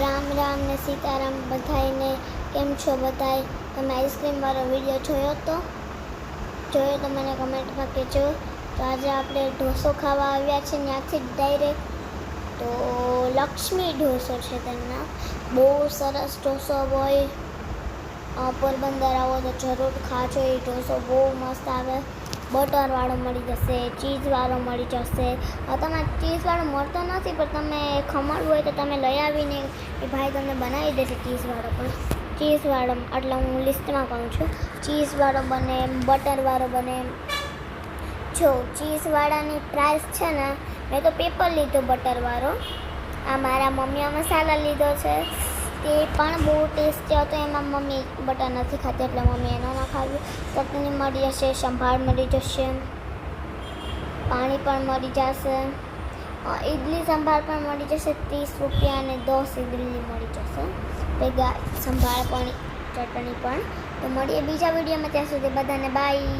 રામ રામ ને સીતારામ બધાયને. કેમ છો બધાય? તમે આઈસ્ક્રીમવાળો વિડીયો જોયો તો મને કમેન્ટમાં કહેજો. તો આજે આપણે ઢોસો ખાવા આવ્યા છે ત્યાંથી જ ડાયરેક્ટ. તો લક્ષ્મી ઢોસો છે તેમના. બહુ સરસ ઢોસો હોય. પોરબંદર આવો તો જરૂર ખાજો. એ ઢોસો બહુ મસ્ત આવે. બટરવાળો મળી જશે, ચીઝવાળો મળી જશે. તમારે ચીઝવાળો મળતો નથી પણ તમે ખમણ હોય તો તમે લઈ આવીને એ ભાઈ તમને બનાવી દેશે ચીઝવાળો. પણ ચીઝવાળો એટલે હું લિસ્ટમાં કહું છું, ચીઝવાળો બને, બટરવાળો બને. જો ચીઝવાળાની પ્રાઇસ છે ને, મેં તો પેપર લીધો બટરવાળો. આ મારા મમ્મીએ મસાલા લીધો છે, તે પણ બહુ ટેસ્ટી હતો. એમાં મમ્મી બટર નથી ખાતી એટલે મમ્મી એનો ન ખાવ્યું. ચટણી મળી જશે, સંભાળ મળી જશે, પાણી પણ મળી જશે, ઇડલી સંભાળ પણ મળી જશે. 30 રૂપિયા અને 10 ઇડલી મળી જશે. ભેગા સંભાળ પણ ચટણી પણ. તો મળીએ બીજા વિડીયોમાં. ત્યાં સુધી બધાને બાય.